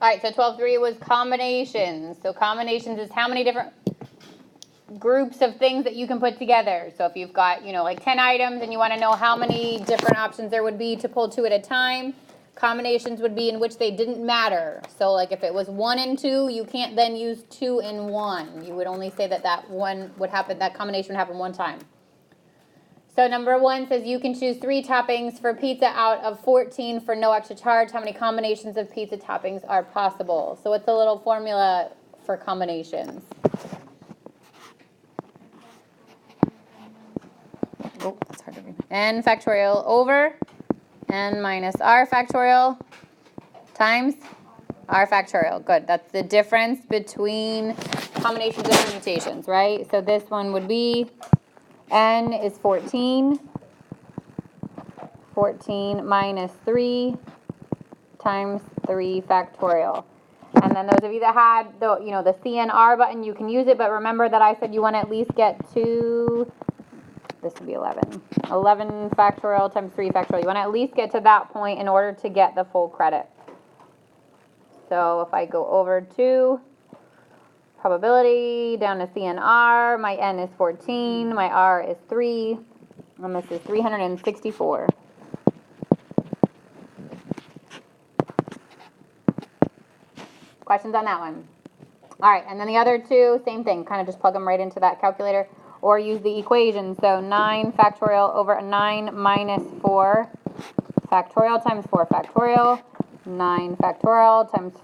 All right, so 12.3 was combinations. So combinations is how many different groups of things that you can put together. So if you've got, like 10 items and you want to know how many different options there would be to pull 2 at a time, combinations would be in which they didn't matter. So like if it was 1 and 2, you can't then use 2 and 1. You would only say that one would happen, that combination would happen one time. So number 1 says you can choose 3 toppings for pizza out of 14 for no extra charge. How many combinations of pizza toppings are possible? So it's a little formula for combinations. Oh, that's hard to read. N factorial over n minus r factorial times r factorial. Good. That's the difference between combinations and permutations, right? So this one would be n is 14. 14 minus 3 times 3 factorial. And then those of you that had the CNR button, you can use it, but remember that I said you want to at least get to, this would be 11. 11 factorial times 3 factorial. You want to at least get to that point in order to get the full credit. So if I go over to probability down to CNR, my N is 14, my R is 3, and this is 364. Questions on that one? All right, and then the other 2, same thing, kind of just plug them right into that calculator or use the equation. So 9 factorial over 9 minus 4 factorial times 4 factorial. 9 factorial times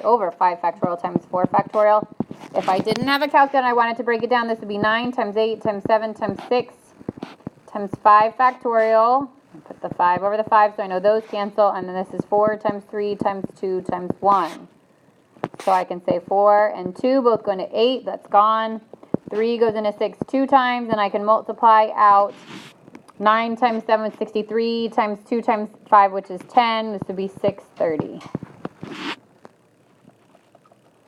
over 5 factorial times 4 factorial. If I didn't have a calculator and I wanted to break it down, this would be 9 times 8 times 7 times 6 times 5 factorial. Put the 5 over the 5 so I know those cancel. And then this is 4 times 3 times 2 times 1. So I can say 4 and 2 both go into 8. That's gone. 3 goes into 6 2 times. And I can multiply out 9 times 7 is 63 times 2 times 5, which is 10. This would be 630.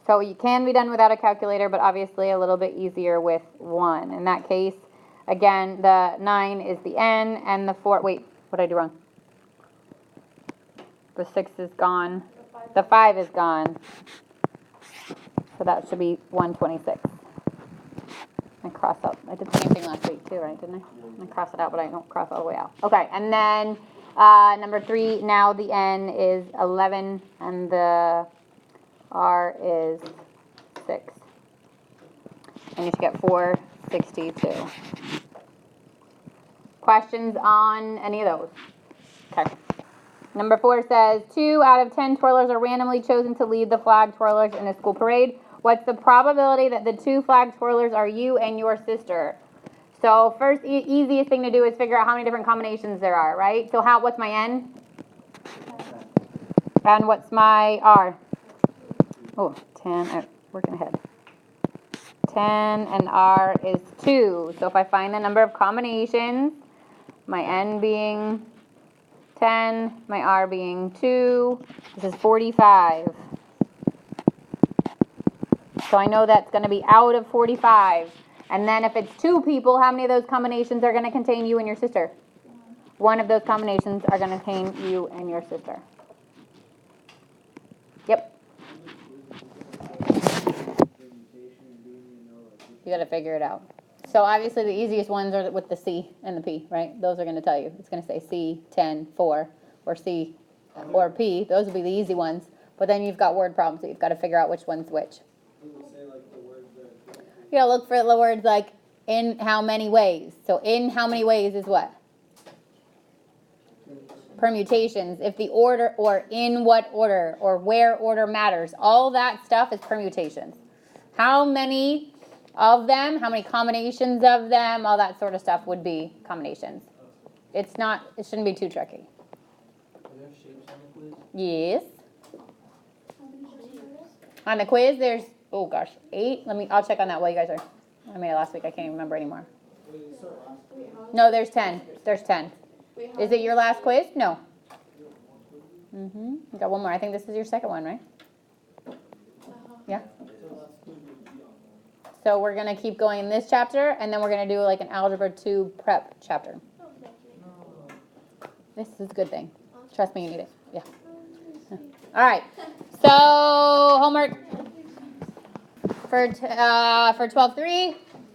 So you can be done without a calculator, but obviously a little bit easier with 1. In that case, again, the 9 is the N and the 4, wait, what did I do wrong? The 6 is gone. The 5 is gone. So that should be 126. I cross out. I did the same thing last week too, right? Didn't I? I cross it out, but I don't cross all the way out. Okay, and then number 3, now the N is 11 and the R is 6. And you should get 462. Questions on any of those? Okay. Number 4 says 2 out of 10 twirlers are randomly chosen to lead the flag twirlers in a school parade. What's the probability that the 2 flag twirlers are you and your sister? So first, easiest thing to do is figure out how many different combinations there are, right? So what's my N? And what's my R? Oh, 10, working ahead. 10 and R is 2. So if I find the number of combinations, my N being 10, my R being 2, this is 45. So I know that's going to be out of 45. And then if it's 2 people, how many of those combinations are going to contain you and your sister? 1 of those combinations are going to contain you and your sister. Yep. You got to figure it out. So obviously the easiest ones are with the C and the P, right? Those are going to tell you. It's going to say C, 10, 4, or C, or P. Those will be the easy ones. But then you've got word problems, so you've got to figure out which one's which. You gotta look for the words like in how many ways. So in how many ways is what? Permutations. If the order or in what order or where order matters. All that stuff is permutations. How many of them, how many combinations of them, all that sort of stuff would be combinations. It shouldn't be too tricky. Are there shapes on the quiz? Yes. On the quiz there's 8. I'll check on that while you guys are. I made it last week. I can't even remember anymore. No, there's 10. There's 10. Is it your last quiz? No. You got one more. I think this is your second one, right? Yeah. So we're going to keep going in this chapter, and then we're going to do like an Algebra 2 prep chapter. This is a good thing. Trust me, you need it. Yeah. All right. So, homework for 12.3.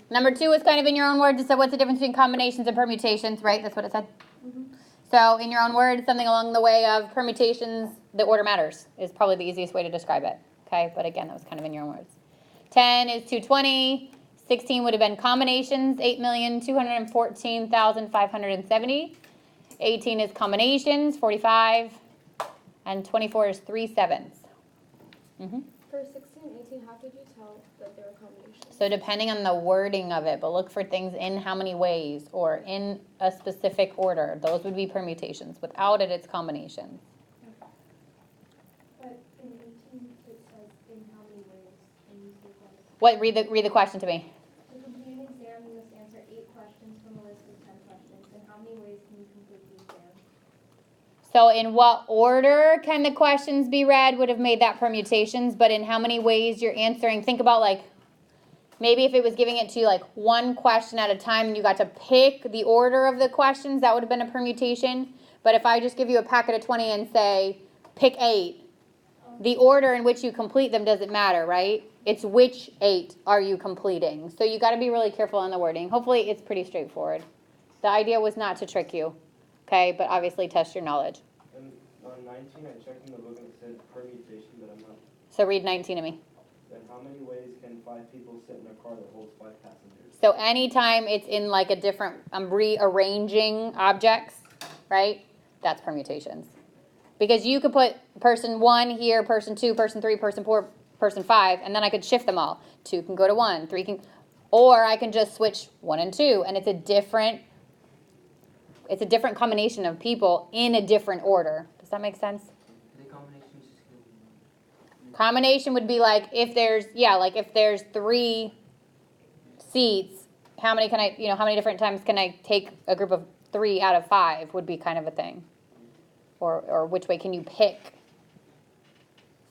Number 2 is kind of in your own words. So what's the difference between combinations and permutations, right? That's what it said. Mm-hmm. So in your own words, something along the way of permutations, the order matters is probably the easiest way to describe it. Okay, but again, that was kind of in your own words. 10 is 220. 16 would have been combinations, 8,214,570. 18 is combinations, 45. And 24 is 3/7. Mm-hmm. For 16 and 18, how could you tell that they were combinations? So depending on the wording of it, but look for things in how many ways or in a specific order. Those would be permutations. Without it, it's combinations. Okay. But in 18, it says in how many ways can you say that? What? Read the question to me. To complete an exam, you must answer 8 questions from a list of 10 questions. In how many ways can you complete the exam? So in what order can the questions be read would have made that permutations, but in how many ways you're answering, think about like, maybe if it was giving it to you like one question at a time and you got to pick the order of the questions, that would have been a permutation. But if I just give you a packet of 20 and say, pick 8, the order in which you complete them doesn't matter, right? It's which 8 are you completing. So you got to be really careful on the wording. Hopefully it's pretty straightforward. The idea was not to trick you. Okay, but obviously test your knowledge. And on 19, I checked in the book and it said permutation, but I'm not. So read 19 to me. Then how many ways can 5 people sit in a car that holds 5 passengers? So anytime it's in like a different, I'm rearranging objects, right? That's permutations. Because you could put person 1 here, person 2, person 3, person 4, person 5, and then I could shift them all. 2 can go to 1, 3 can, or I can just switch 1 and 2, and it's a different combination of people in a different order. Does that make sense? The combinations just go. Combination would be like if there's 3 seats, how many different times can I take a group of 3 out of 5 would be kind of a thing. Or which way can you pick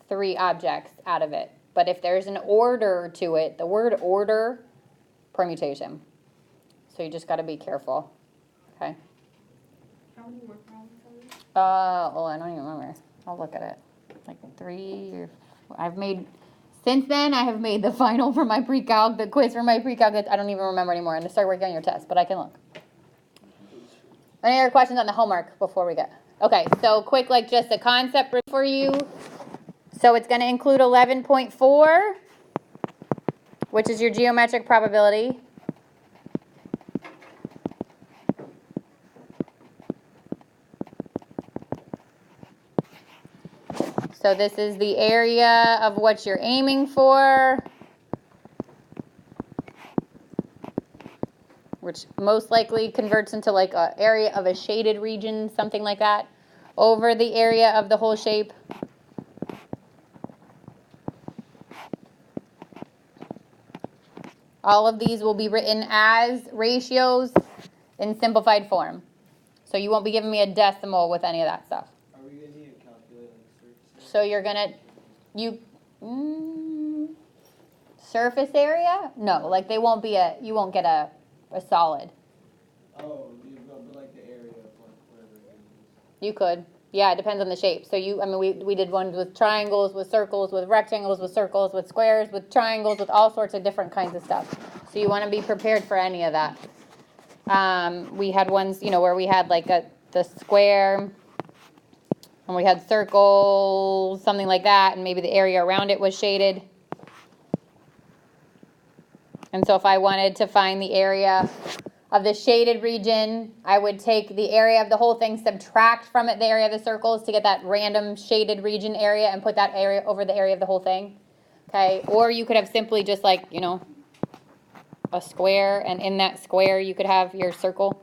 3 objects out of it? But if there's an order to it, the word order, permutation. So you just got to be careful. Okay? How many word problems are there? I don't even remember. I'll look at it. Like 3 or since then I have made the final for my pre-calc, the quiz for my pre-calc. I don't even remember anymore. And to start working on your test, but I can look. Any other questions on the homework before we get? Okay, so quick, like just a concept for you. So it's going to include 11.4, which is your geometric probability. So this is the area of what you're aiming for, which most likely converts into like an area of a shaded region, something like that, over the area of the whole shape. All of these will be written as ratios in simplified form. So you won't be giving me a decimal with any of that stuff. Are we going to need to calculate like surface? So you're going to, surface area? No, like you won't get a solid. Oh, but like the area of like whatever it is. You could. Yeah, it depends on the shape. So we did ones with triangles, with circles, with rectangles, with circles, with squares, with triangles, with all sorts of different kinds of stuff. So you want to be prepared for any of that. We had ones, where we had like the square, and we had circles, something like that, and maybe the area around it was shaded. And so if I wanted to find the area of the shaded region, I would take the area of the whole thing, subtract from it the area of the circles to get that random shaded region area and put that area over the area of the whole thing. Okay, or you could have simply just like, a square, and in that square you could have your circle.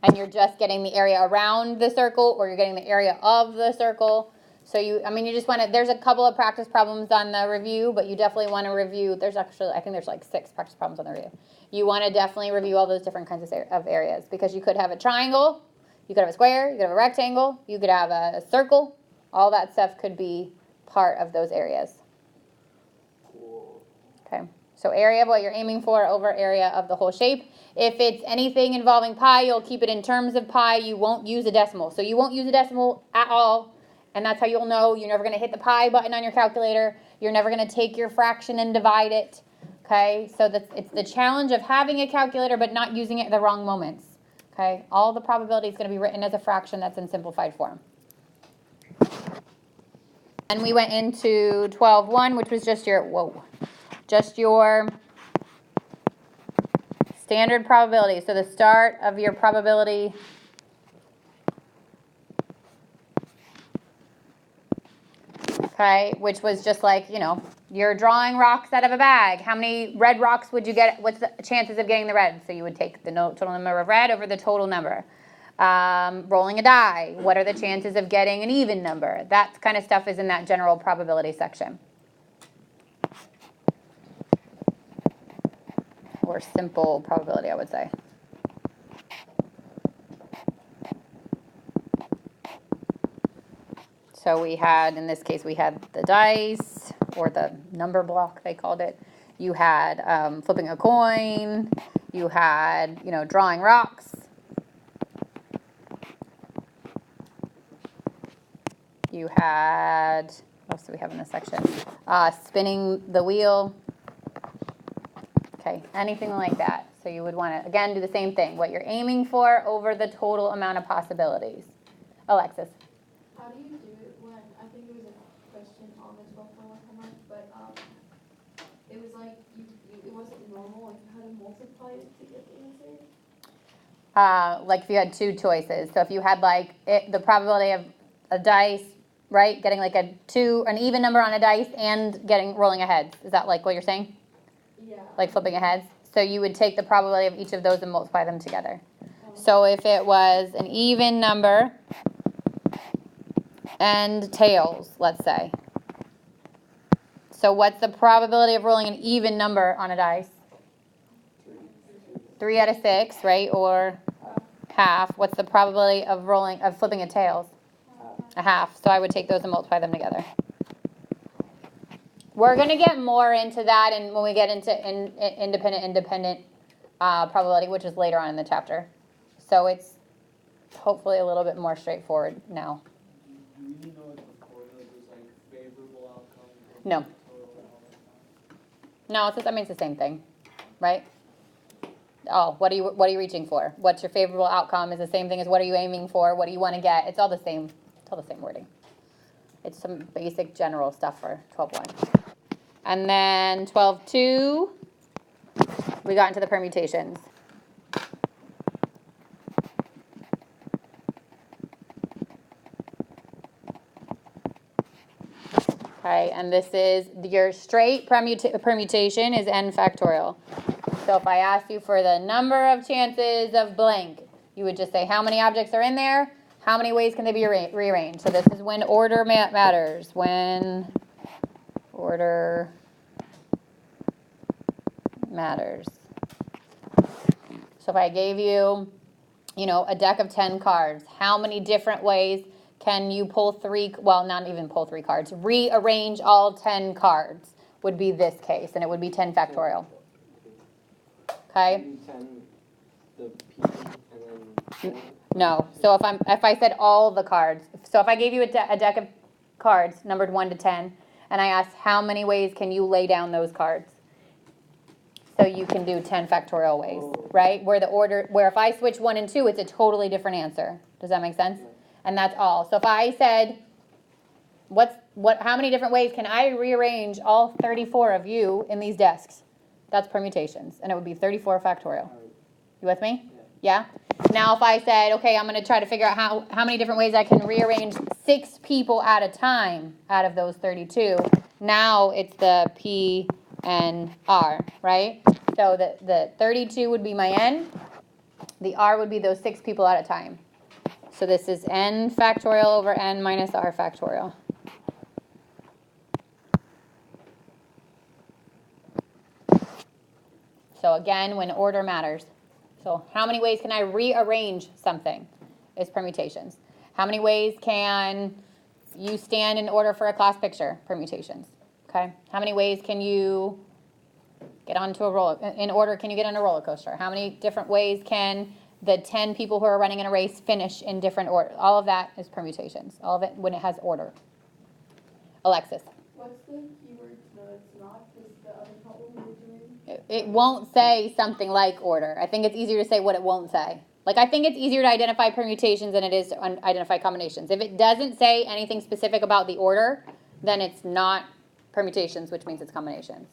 And you're just getting the area around the circle, or you're getting the area of the circle. So you just want to, there's a couple of practice problems on the review, but you definitely want to review, there's actually, I think there's like 6 practice problems on the review. You want to definitely review all those different kinds of areas, because you could have a triangle, you could have a square, you could have a rectangle, you could have a circle. All that stuff could be part of those areas. Cool. Okay. So area of what you're aiming for over area of the whole shape. If it's anything involving pi, you'll keep it in terms of pi. You won't use a decimal. So you won't use a decimal at all. And that's how you'll know you're never going to hit the pi button on your calculator. You're never going to take your fraction and divide it. Okay, so it's the challenge of having a calculator but not using it at the wrong moments. Okay, all the probability is going to be written as a fraction that's in simplified form. And we went into 12.1, which was just your standard probability. So the start of your probability okay, which was just like, you're drawing rocks out of a bag. How many red rocks would you get? What's the chances of getting the red? So you would take the total number of red over the total number. Rolling a die. What are the chances of getting an even number? That kind of stuff is in that general probability section. Or simple probability, I would say. So we had, in this case, we had the dice, or the number block, they called it. You had flipping a coin. You had, drawing rocks. You had, what else do we have in this section? Spinning the wheel. Okay, anything like that. So you would want to, again, do the same thing. What you're aiming for over the total amount of possibilities. Alexis. How do you do it when, I think it was a question on the 12.1 homework, but it was like, it wasn't normal, like you had to multiply it to get the answer? Like if you had two choices. So if you had the probability of a dice, right, getting like an even number on a dice and rolling a heads. Is that like what you're saying? Yeah. Like flipping a heads? So you would take the probability of each of those and multiply them together. So if it was an even number and tails, let's say. So what's the probability of rolling an even number on a dice? 3 out of 6, right? Or half. What's the probability of flipping a tails? A half. So I would take those and multiply them together. We're going to get more into that and when we get into independent probability, which is later on in the chapter. So it's hopefully a little bit more straightforward now. Do you know if the formula is like favorable outcome? No. No, it's the same thing, right? Oh, what are you reaching for? What's your favorable outcome is the same thing as what are you aiming for? What do you want to get? It's all the same. It's all the same wording. It's some basic general stuff for 12.1. And then 12.2, we got into the permutations. Okay, and this is your straight permutation is n factorial. So if I asked you for the number of chances of blank, you would just say how many objects are in there, how many ways can they be rearranged. So this is when order matters, when order matters. So if I gave you, a deck of 10 cards, how many different ways can you pull not even pull 3 cards, rearrange all 10 cards would be this case, and it would be 10 factorial. Okay? 10, the P, and then... No. So if I said all the cards, so if I gave you a deck of cards numbered 1 to 10, and I asked how many ways can you lay down those cards? So you can do 10 factorial ways, right? Where if I switch 1 and 2, it's a totally different answer. Does that make sense? And that's all. So if I said, how many different ways can I rearrange all 34 of you in these desks? That's permutations, and it would be 34 factorial. You with me? Yeah? Now if I said, okay, I'm going to try to figure out how many different ways I can rearrange 6 people at a time out of those 32, now it's the P and R, right? So the 32 would be my N. The R would be those 6 people at a time. So this is N factorial over N minus R factorial. So again, when order matters. So how many ways can I rearrange something is permutations. How many ways can you stand in order for a class picture? Permutations. Okay. How many ways can you Get onto a in order can you get on a roller coaster? How many different ways can the 10 people who are running in a race finish in different order? All of that is permutations. All of it when it has order. Alexis. What's the keyword to know it's not? Because the other problem we were doing. It won't say something like order. I think it's easier to say what it won't say. Like, I think it's easier to identify permutations than it is to identify combinations. If it doesn't say anything specific about the order, then it's not permutations, which means it's combinations.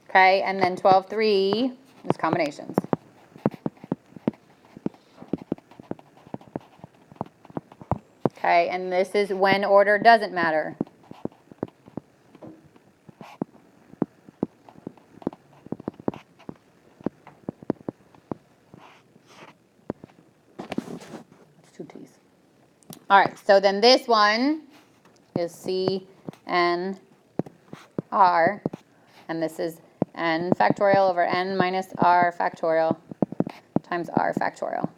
Okay, and then 12.3 is combinations. Okay, and this is when order doesn't matter. That's 2 T's. All right, so then this one is C, N, R, and this is N factorial over N minus R factorial times R factorial.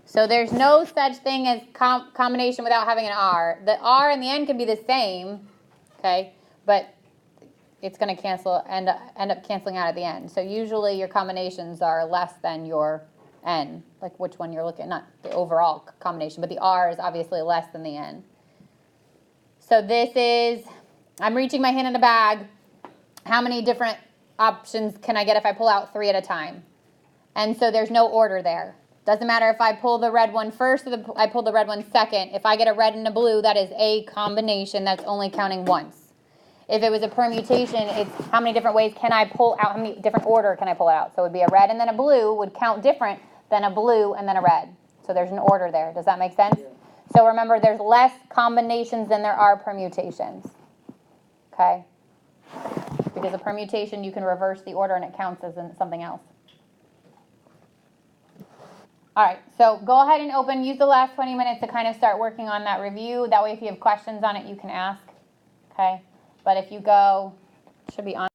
So there's no such thing as combination without having an R. The R and the N can be the same, okay, but it's going to end up canceling out at the end. So usually your combinations are less than your N, like which one you're looking at, not the overall combination, but the R is obviously less than the N. So this is, I'm reaching my hand in a bag. How many different options can I get if I pull out 3 at a time? And so there's no order there. Doesn't matter if I pull the red one first or I pull the red one second. If I get a red and a blue, that is a combination that's only counting once. If it was a permutation, it's how many different ways can I pull out, how many different order can I pull it out? So it would be a red and then a blue would count different than a blue and then a red. So there's an order there. Does that make sense? Yeah. So remember, there's less combinations than there are permutations. Okay? Because a permutation, you can reverse the order and it counts as something else. All right, so go ahead and use the last 20 minutes to kind of start working on that review. That way, if you have questions on it, you can ask. Okay? But if you go, it should be on.